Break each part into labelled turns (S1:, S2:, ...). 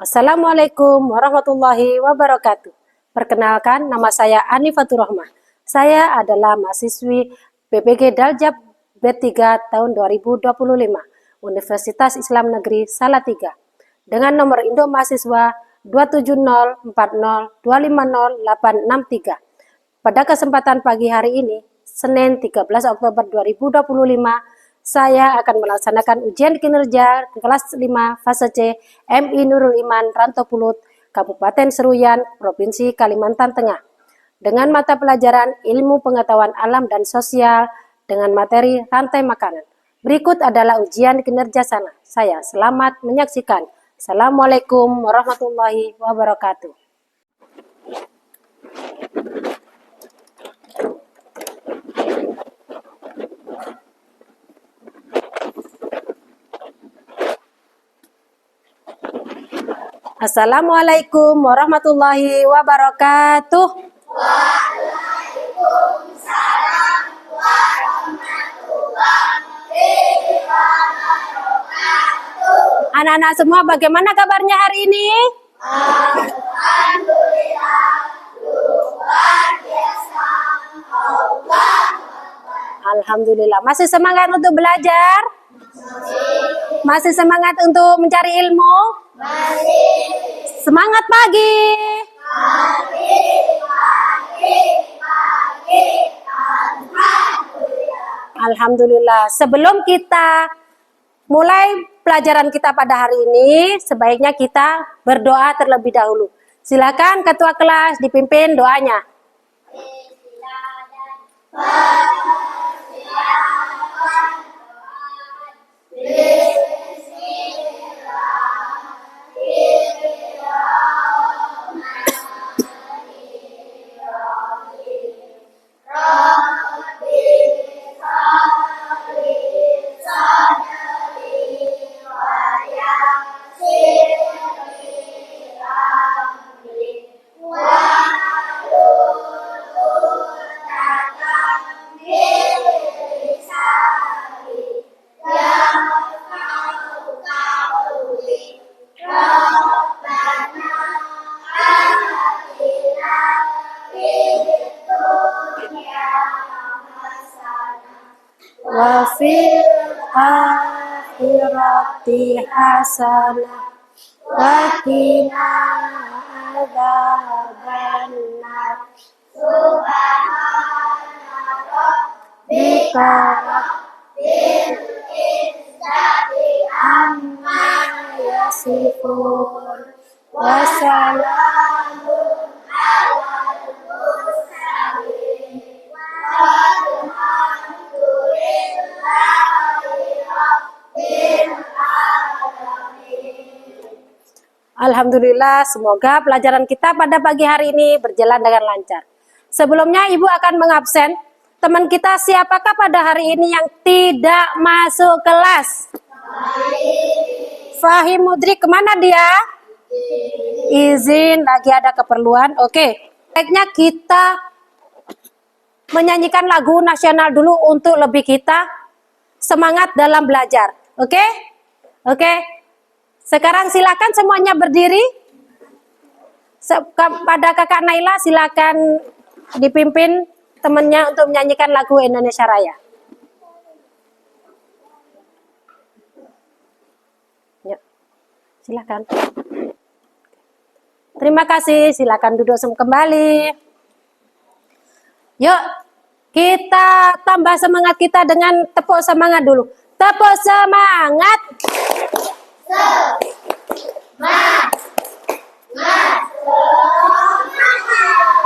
S1: Assalamualaikum warahmatullahi wabarakatuh. Perkenalkan, nama saya Anifatur Rahmah. Saya adalah mahasiswi PPG Daljab B3 tahun 2025, Universitas Islam Negeri Salatiga, dengan nomor induk mahasiswa 27040250863. Pada kesempatan pagi hari ini, Senin 13 Oktober 2025, saya akan melaksanakan ujian kinerja kelas 5 fase C MI Nurul Iman Rantopulut, Kabupaten Seruyan, Provinsi Kalimantan Tengah, dengan mata pelajaran Ilmu Pengetahuan Alam dan Sosial dengan materi rantai makanan. Berikut adalah ujian kinerja saya. Selamat menyaksikan. Assalamualaikum warahmatullahi wabarakatuh. Assalamualaikum warahmatullahi wabarakatuh.
S2: Waalaikumsalam warahmatullahi wabarakatuh.
S1: Anak-anak semua, bagaimana kabarnya hari ini?
S2: Alhamdulillah, luar biasa.
S1: Alhamdulillah. Masih semangat untuk belajar? Masih semangat untuk mencari ilmu?
S2: Masih.
S1: Semangat pagi.
S2: Pagi. Alhamdulillah.
S1: Alhamdulillah. Sebelum kita mulai pelajaran kita pada hari ini, sebaiknya kita berdoa terlebih dahulu. Silakan ketua kelas dipimpin doanya. Wa fil akhirati hasanah wa qina adzabannar.
S2: Subhana
S1: Bika
S2: rabbil izzati amma
S1: yasifun wa salamun
S2: alal mursalin walhamdulillahi rabbil alamin.
S1: Alhamdulillah, semoga pelajaran kita pada pagi hari ini berjalan dengan lancar. Sebelumnya Ibu akan mengabsen teman kita siapakah pada hari ini yang tidak masuk kelas? Fahim Mudrik, kemana dia? Izin, lagi ada keperluan. Oke, baiknya kita menyanyikan lagu nasional dulu untuk lebih kita semangat dalam belajar. Oke? Oke. Sekarang silakan semuanya berdiri. Pada kakak Naila silakan dipimpin temannya untuk menyanyikan lagu Indonesia Raya. Ya, silakan. Terima kasih, silakan duduk kembali. Yuk, kita tambah semangat kita dengan tepuk semangat dulu. Tepuk semangat.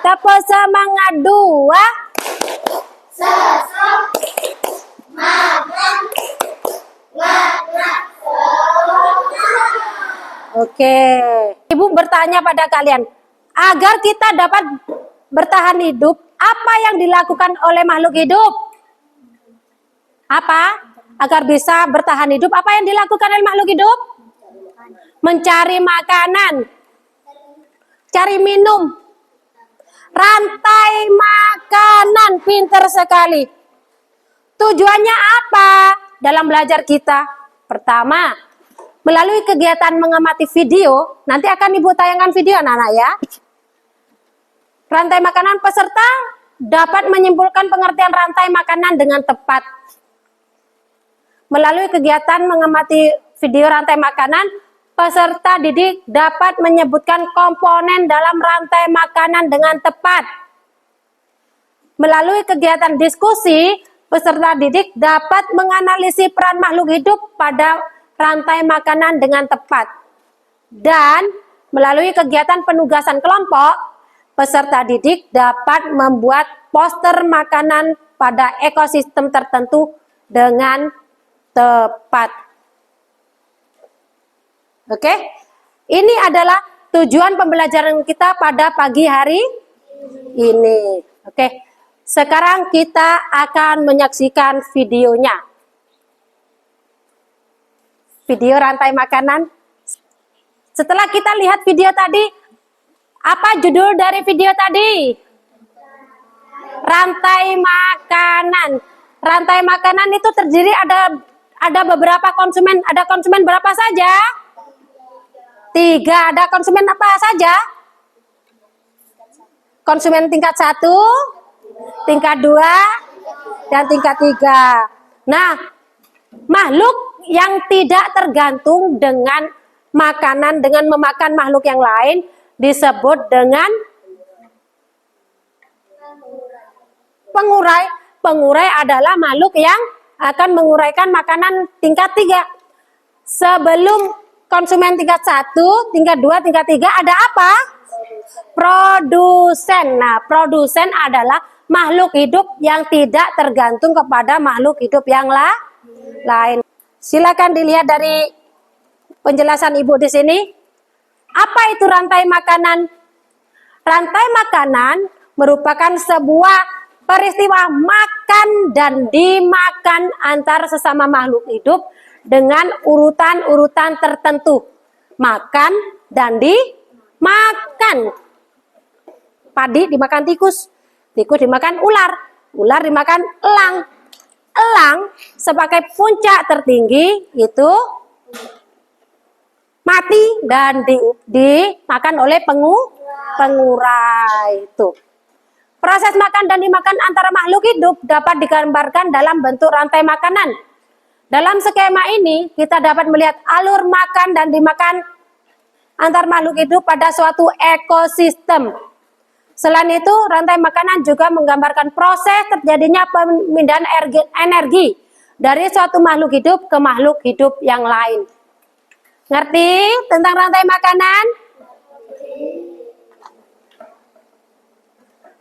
S1: Tepuk semangat dua. Oke, Ibu bertanya pada kalian, agar kita dapat bertahan hidup, apa yang dilakukan oleh makhluk hidup? Apa? Agar bisa bertahan hidup, apa yang dilakukan oleh makhluk hidup? Mencari makanan, cari minum, rantai makanan, pinter sekali. Tujuannya apa dalam belajar kita? Pertama, Melalui kegiatan mengamati video, nanti akan Ibu tayangkan video anak-anak ya. Rantai makanan peserta dapat menyimpulkan pengertian rantai makanan dengan tepat. Melalui kegiatan mengamati video rantai makanan, peserta didik dapat menyebutkan komponen dalam rantai makanan dengan tepat. Melalui kegiatan diskusi, peserta didik dapat menganalisis peran makhluk hidup pada rantai makanan dengan tepat. Dan melalui kegiatan penugasan kelompok, peserta didik dapat membuat poster makanan pada ekosistem tertentu dengan tepat. Oke, ini adalah tujuan pembelajaran kita pada pagi hari ini. Oke, sekarang kita akan menyaksikan videonya. Video rantai makanan. Setelah kita lihat video tadi, apa judul dari video tadi? Rantai makanan. Rantai makanan itu terdiri ada beberapa konsumen. Ada konsumen berapa saja? 3. Ada konsumen apa saja? Konsumen tingkat 1, tingkat 2, dan tingkat 3. Nah, makhluk yang tidak tergantung dengan makanan, dengan memakan makhluk yang lain, disebut dengan pengurai. Pengurai adalah makhluk yang akan menguraikan makanan tingkat 3. Sebelum konsumen tingkat 1, tingkat 2, tingkat 3 ada apa? Produsen. Nah, produsen adalah makhluk hidup yang tidak tergantung kepada makhluk hidup yang lain. Silakan dilihat dari penjelasan Ibu di sini. Apa itu rantai makanan? Rantai makanan merupakan sebuah peristiwa makan dan dimakan antar sesama makhluk hidup dengan urutan-urutan tertentu. Makan dan dimakan. Padi dimakan tikus, tikus dimakan ular, ular dimakan elang. Elang sebagai puncak tertinggi itu mati dan dimakan oleh pengurai itu. Proses makan dan dimakan antara makhluk hidup dapat digambarkan dalam bentuk rantai makanan. Dalam skema ini, kita dapat melihat alur makan dan dimakan antar makhluk hidup pada suatu ekosistem. Selain itu, rantai makanan juga menggambarkan proses terjadinya pemindahan energi dari suatu makhluk hidup ke makhluk hidup yang lain. Ngerti tentang rantai makanan?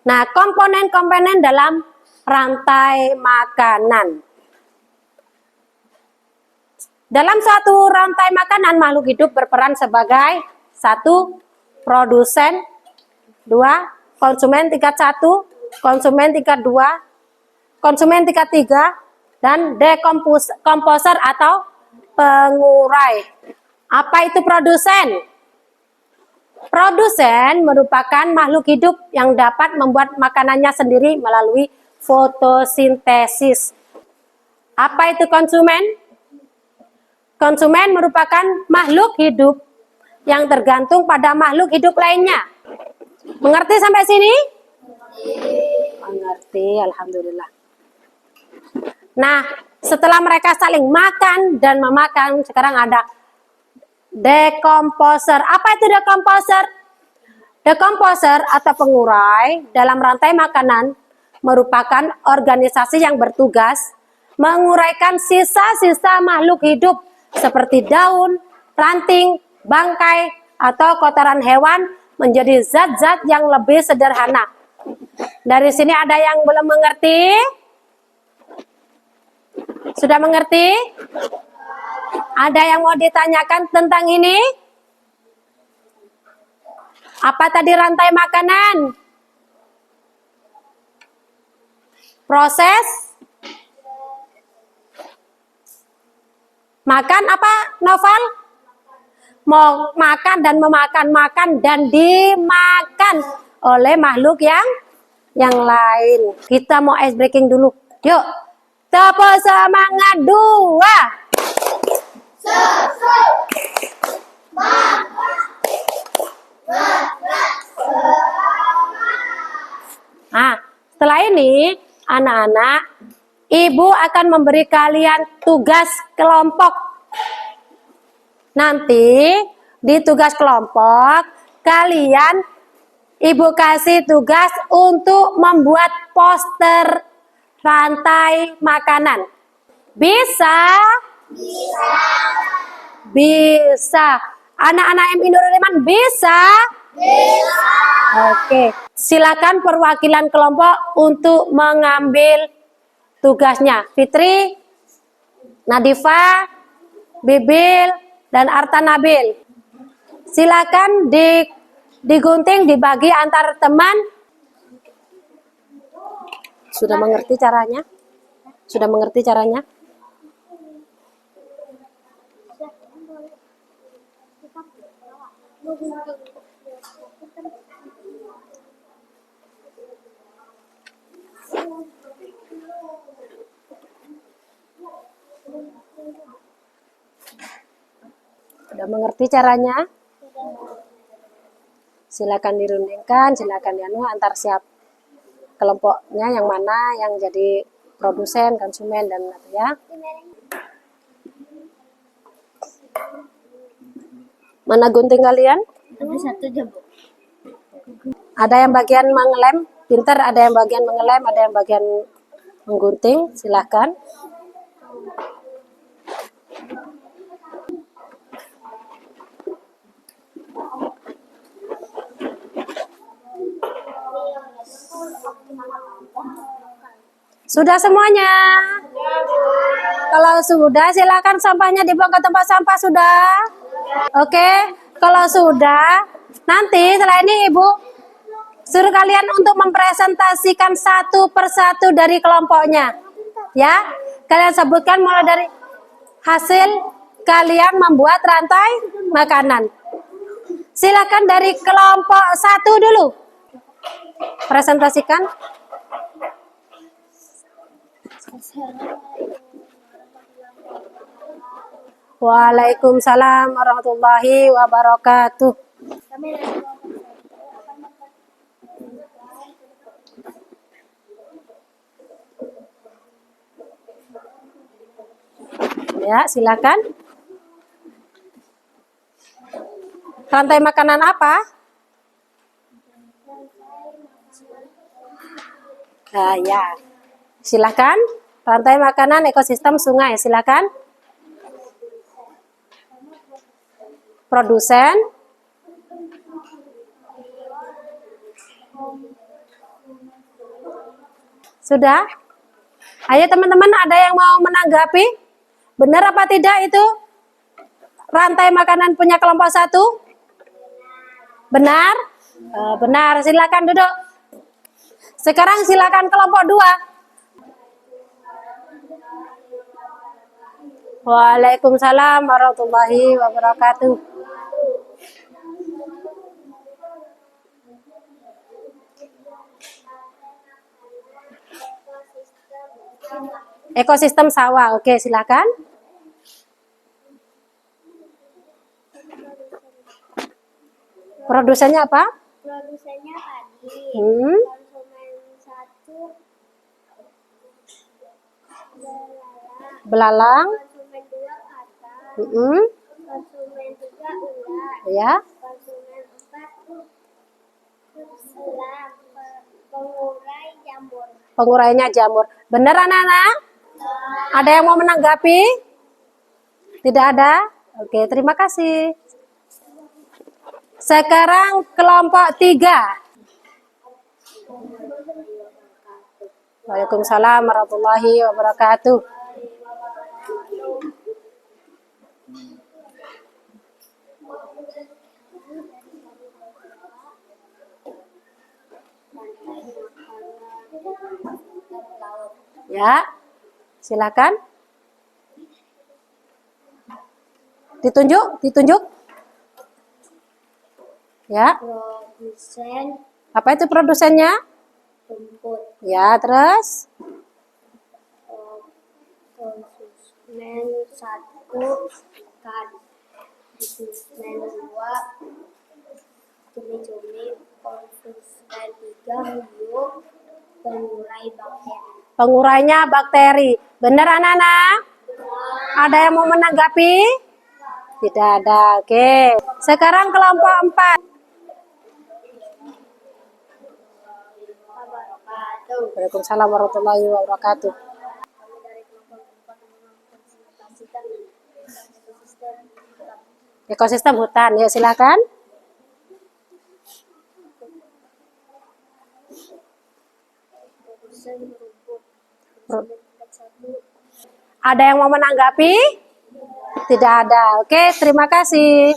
S1: Nah, komponen-komponen dalam rantai makanan. Dalam suatu rantai makanan, makhluk hidup berperan sebagai 1. Produsen, 2. Konsumen tingkat 1, konsumen tingkat 2, konsumen tingkat 3, dan dekomposer atau pengurai. Apa itu produsen? Produsen merupakan makhluk hidup yang dapat membuat makanannya sendiri melalui fotosintesis. Apa itu konsumen? Konsumen merupakan makhluk hidup yang tergantung pada makhluk hidup lainnya. Mengerti sampai sini? Mengerti, alhamdulillah. Nah, setelah mereka saling makan dan memakan, sekarang ada dekomposer. Apa itu dekomposer? Dekomposer atau pengurai dalam rantai makanan merupakan organisasi yang bertugas menguraikan sisa-sisa makhluk hidup seperti daun, ranting, bangkai, atau kotoran hewan menjadi zat-zat yang lebih sederhana. Dari sini ada yang belum mengerti? Sudah mengerti? Ada yang mau ditanyakan tentang ini? Apa tadi rantai makanan? Proses makan apa, Novel? Mau makan dan memakan, makan dan dimakan oleh makhluk yang lain. Kita mau ice breaking dulu. Yuk, tepuk semangat 2, Nah, setelah ini anak-anak, ibu akan memberi kalian tugas kelompok. Nanti di tugas kelompok kalian ibu kasih tugas untuk membuat poster rantai makanan. Bisa? Bisa. Anak-anak MI Nurul Iman bisa? Oke, silakan perwakilan kelompok untuk mengambil tugasnya. Fitri, Nadifa, Bibil, dan Arta Nabil. Silakan digunting, dibagi antar teman. Sudah mengerti caranya? Sudah mengerti caranya? Sudah mengerti caranya? Silakan dirundingkan, silakan antar siap kelompoknya yang mana yang jadi produsen, konsumen, dan ya. Mana gunting kalian?
S2: Ada satu aja, Bu.
S1: Ada yang bagian mengelem, pintar, ada yang bagian mengelem, ada yang bagian menggunting, silakan. Sudah semuanya? Kalau sudah, silakan sampahnya dibuang ke tempat sampah. Sudah? Oke. Kalau sudah, nanti setelah ini Ibu suruh kalian untuk mempresentasikan satu persatu dari kelompoknya. Ya, kalian sebutkan mulai dari hasil kalian membuat rantai makanan. Silakan dari kelompok 1 dulu. Presentasikan. Waalaikumsalam warahmatullahi wabarakatuh. Ya, silakan. Rantai makanan apa? Ya. Silakan. Rantai makanan ekosistem sungai, silakan. Produsen. Sudah? Ayo teman-teman, ada yang mau menanggapi? Benar apa tidak itu? Rantai makanan punya kelompok 1? Benar? Benar, silakan duduk. Sekarang silakan kelompok 2. Waalaikumsalam warahmatullahi wabarakatuh. Ekosistem sawah, oke silakan. Produsennya apa?
S2: Produsennya tadi.
S1: Hmm.
S2: Konsumen 1
S1: Belalang.
S2: konsumen 2 kata. Konsumen 3 ular.
S1: Ya.
S2: Konsumen 4 selam. Pengurai jamur.
S1: Pengurainya jamur. Benar anak-anak? Ada yang mau menanggapi? Tidak ada? Oke, terima kasih. Sekarang kelompok 3. Waalaikumsalam warahmatullahi wabarakatuh. Ya, silakan. Ditunjuk. Ya.
S2: Produsen
S1: Apa itu produsennya?
S2: rumput.
S1: Ya, terus
S2: Konsumen 1 ikan. Konsumen 2 cumi-cumi. Konsumen 3 hiu pengurai bakteri.
S1: Pengurainya bakteri. Benar anak-anak? Ada yang mau menanggapi? Tidak ada. Oke. Sekarang kelompok 4. Waalaikumsalam warahmatullahi wabarakatuh.
S2: Kami dari kelompok 4 mempresentasikan ekosistem hutan.
S1: Ekosistem hutan. Ya, silakan.
S2: Produsen rumput. Konsumen tingkat 1.
S1: Ada yang mau menanggapi? Tidak ada. Oke, terima kasih.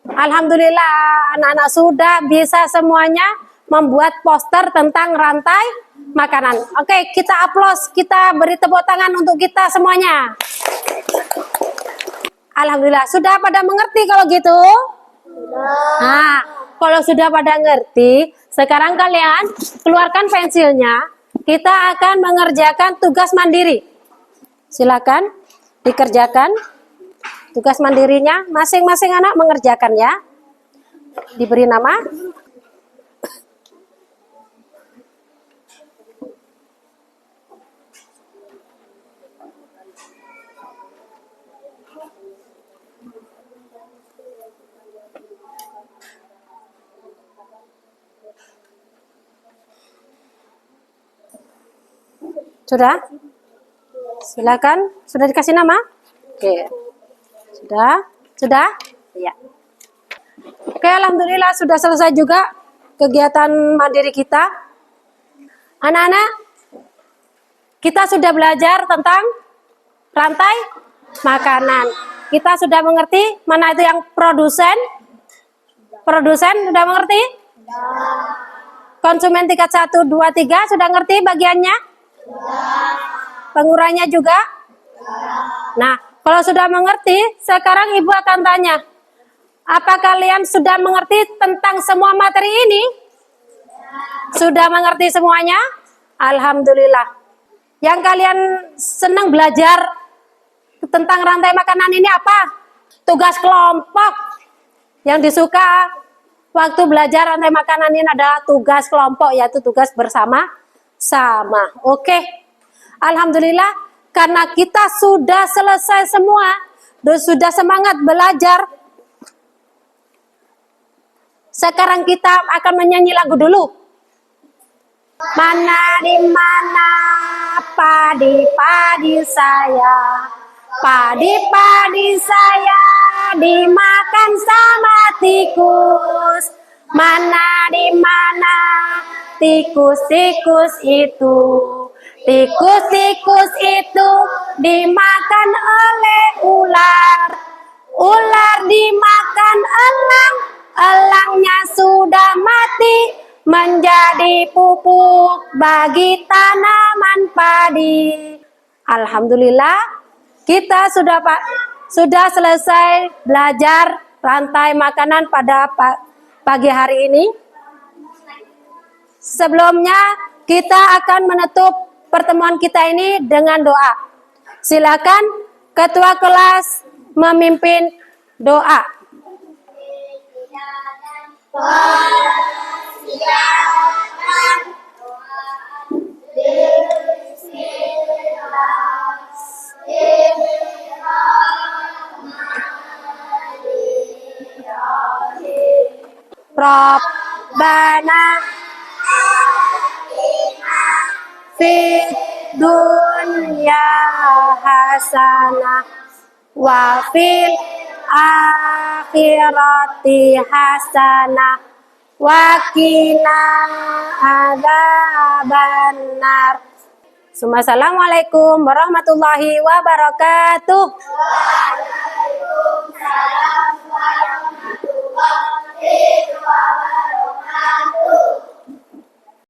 S1: Alhamdulillah, anak-anak sudah bisa semuanya membuat poster tentang rantai makanan. Oke, kita aplaus, kita beri tepuk tangan untuk kita semuanya. Alhamdulillah, sudah pada mengerti kalau gitu? Nah, kalau sudah pada ngerti, sekarang kalian keluarkan pensilnya. Kita akan mengerjakan tugas mandiri. Silakan dikerjakan tugas mandirinya, masing-masing anak mengerjakan ya. Diberi nama. Sudah? Silakan. Sudah dikasih nama? Oke. Sudah? Sudah? Iya. Oke, alhamdulillah sudah selesai juga kegiatan mandiri kita. Anak-anak, kita sudah belajar tentang rantai makanan. Kita sudah mengerti mana itu yang produsen? Produsen sudah mengerti? Konsumen tingkat 1, 2, 3 sudah ngerti bagiannya? Pengurainya juga? Nah, kalau sudah mengerti, sekarang Ibu akan tanya, apa kalian sudah mengerti tentang semua materi ini? Sudah mengerti semuanya? Alhamdulillah. Yang kalian senang belajar tentang rantai makanan ini apa? Tugas kelompok. Yang disuka waktu belajar rantai makanan ini adalah tugas kelompok, yaitu tugas bersama-sama. Oke. Alhamdulillah, karena kita sudah selesai semua, dan sudah semangat belajar. Sekarang kita akan menyanyi lagu dulu. Mana di mana padi-padi saya, padi-padi saya dimakan sama tikus. Mana di mana tikus-tikus itu, tikus-tikus itu dimakan oleh ular. Ular dimakan elang, elangnya sudah mati, menjadi pupuk bagi tanaman padi. Alhamdulillah, kita sudah selesai belajar rantai makanan pada pagi hari ini. Sebelumnya, kita akan menutup pertemuan kita ini dengan doa. Silakan ketua kelas memimpin doa. Rabbana fid dunya hasanah wa fil akhirati hasanah wa qina adzabannar. Assalamualaikum warahmatullahi wabarakatuh. Waalaikumsalam warahmatullahi wabarakatuh.